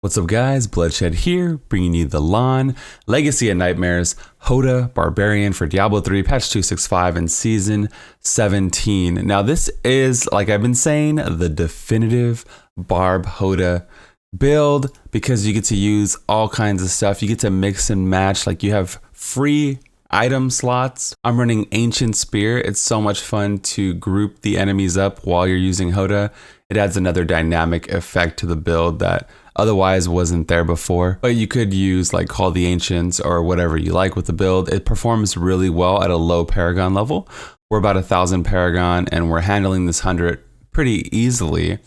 What's up guys, Bluddshed here, bringing you the LON Legacy of Nightmares HOTA Barbarian for Diablo 3 patch 2.6.5 and season 17. Now this is, like I've been saying, the definitive Barb HOTA build because you get to use all kinds of stuff. You get to mix and match, like you have free item slots. I'm running Ancient Spear. It's so much fun to group the enemies up while you're using HOTA. It adds another dynamic effect to the build that otherwise wasn't there before. But you could use like Call the Ancients or whatever you like with the build. It performs really well at a low Paragon level. We're about 1,000 Paragon and we're handling this 100 pretty easily.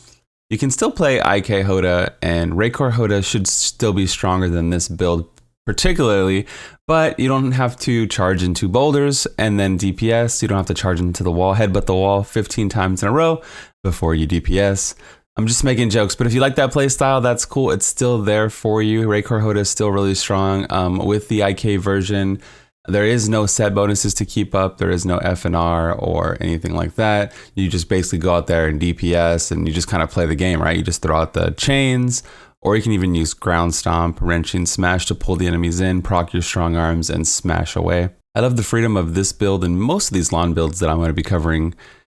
You can still play IK HOTA, and Raykor HOTA should still be stronger than this build particularly, but you don't have to charge into boulders and then DPS. You don't have to charge into the wall, headbutt the wall 15 times in a row before you DPS. I'm just making jokes, but if you like that playstyle, that's cool. It's still there for you. Raykor HOTA is still really strong. With the IK version, there is no set bonuses to keep up. There is no FNR or anything like that. You just basically go out there and DPS and you just kind of play the game, right? You just throw out the chains, or you can even use Ground Stomp, Wrenching, Smash to pull the enemies in, proc your strong arms, and smash away. I love the freedom of this build and most of these LON builds that I'm going to be covering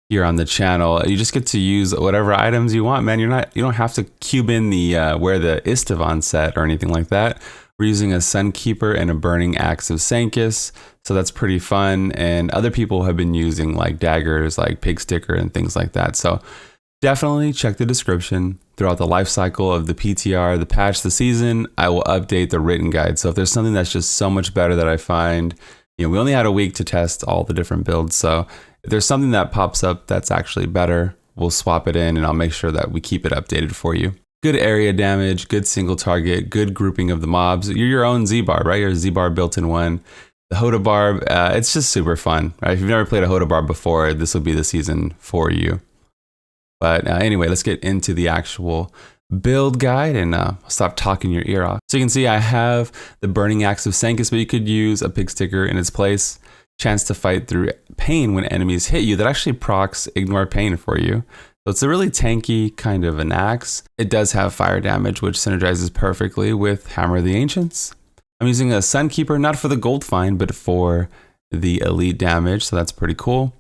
here on the channel. You just get to use whatever items you want, man. You don't have to cube in the wear the Istvan set or anything like that. We're using a Sunkeeper and a Burning Axe of Sancus, so that's pretty fun. And other people have been using like daggers, like Pig Sticker and things like that. So definitely check the description. Throughout the life cycle of the PTR, the patch, the season, I will update the written guide. So if there's something that's just so much better that I find, we only had a week to test all the different builds. So if there's something that pops up that's actually better, we'll swap it in and I'll make sure that we keep it updated for you. Good area damage, good single target, good grouping of the mobs. You're your own Z-Barb, right? You're a Z-Barb built-in one. The HOTA Barb, it's just super fun, right? If you've never played a HOTA Barb before, this will be the season for you. But anyway, let's get into the actual build guide and stop talking your ear off. So you can see I have the Burning Axe of Sancus, but you could use a Pig Sticker in its place. Chance to fight through pain when enemies hit you. That actually procs Ignore Pain for you. So it's a really tanky kind of an axe. It does have fire damage, which synergizes perfectly with Hammer of the Ancients. I'm using a Sunkeeper, not for the gold find, but for the elite damage. So that's pretty cool.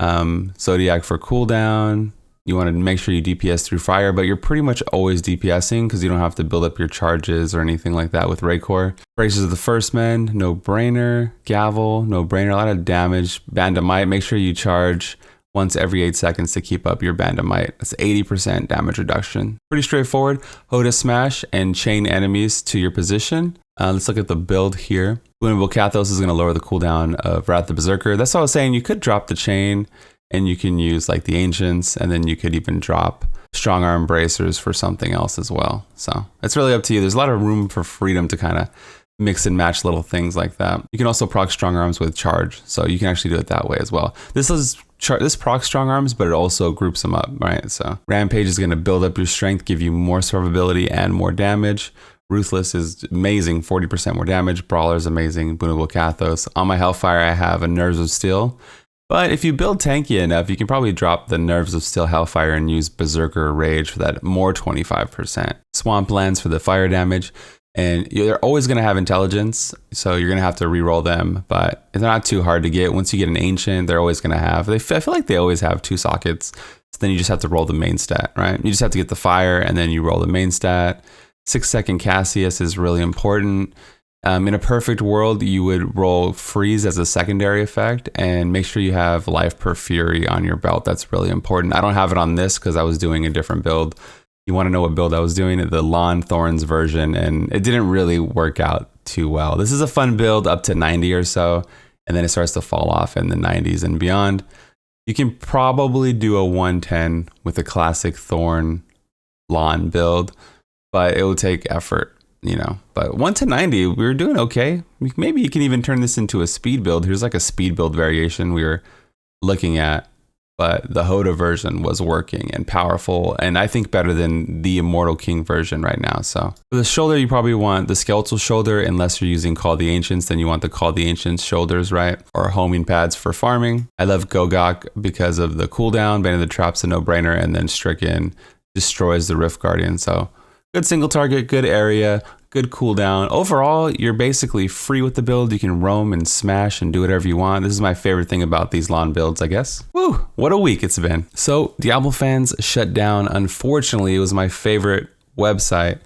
Zodiac for cooldown. You want to make sure you DPS through fire, but you're pretty much always DPSing because you don't have to build up your charges or anything like that with Raykor. Braces of the First Men, no brainer. Gavel, no brainer. A lot of damage. Band of Might, make sure you charge once every 8 seconds to keep up your Band of Might. That's 80% damage reduction. Pretty straightforward. HOTA Smash and chain enemies to your position. Let's look at the build here. Winnable Kathos is going to lower the cooldown of Wrath the Berserker. That's what I was saying. You could drop the chain and you can use like the Ancients, and then you could even drop Strong Arm Bracers for something else as well. So it's really up to you. There's a lot of room for freedom to kind of mix and match little things like that. You can also proc Strong Arms with Charge, so you can actually do it that way as well. This procs Strong Arms, but it also groups them up, right? So Rampage is going to build up your strength, give you more survivability and more damage. Ruthless is amazing, 40% more damage. Brawler is amazing, Winnable Kathos. On my Hellfire, I have a Nerves of Steel. But if you build tanky enough, you can probably drop the Nerves of Steel Hellfire and use Berserker Rage for that more 25%. Swamplands for the fire damage. And they're always going to have intelligence, so you're going to have to reroll them, but they're not too hard to get. Once you get an Ancient, they're always going to have, I feel like they always have 2 sockets. So then you just have to roll the main stat, right? You just have to get the fire and then you roll the main stat. 6-second Cassius is really important. In a perfect world, you would roll Freeze as a secondary effect and make sure you have Life per Fury on your belt. That's really important. I don't have it on this because I was doing a different build. You want to know what build I was doing? The LON Thorns version, and it didn't really work out too well. This is a fun build up to 90 or so, and then it starts to fall off in the 90s and beyond. You can probably do a 110 with a classic Thorn LON build, but it will take effort. But 1 to 90, we were doing okay. Maybe you can even turn this into a speed build. Here's like a speed build variation we were looking at, but the HOTA version was working and powerful, and I think better than the Immortal King version right now. So for the shoulder, you probably want the skeletal shoulder, unless you're using Call the Ancients, then you want the Call the Ancients shoulders, right? Or homing pads for farming. I love Gogok because of the cooldown. Bane of the Trap's a no-brainer, and then Stricken destroys the Rift Guardian. So Good single target, good area, good cooldown. Overall, you're basically free with the build. You can roam and smash and do whatever you want. This is my favorite thing about these LON builds, I guess. Woo, what a week it's been. So Diablo fans shut down. Unfortunately, it was my favorite website,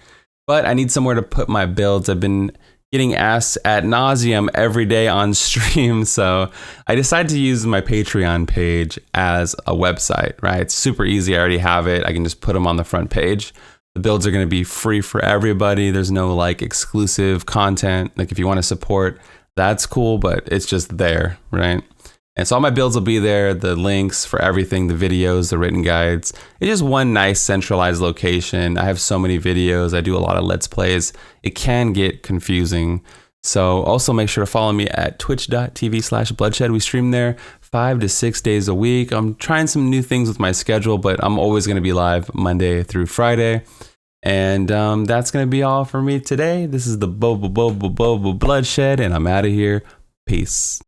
but I need somewhere to put my builds. I've been getting asked ad nauseum every day on stream, so I decided to use my Patreon page as a website, right? It's super easy. I already have it. I can just put them on the front page. The builds are going to be free for everybody. There's no like exclusive content. Like if you want to support, that's cool, but it's just there, right? And so all my builds will be there, the links for everything, the videos, the written guides. It's just one nice centralized location. I have so many videos. I do a lot of Let's Plays. It can get confusing. So also make sure to follow me at twitch.tv/bloodshed. We stream there 5 to 6 days a week. I'm trying some new things with my schedule, but I'm always going to be live Monday through Friday. And that's going to be all for me today. This is the Bloodshed, and I'm out of here. Peace.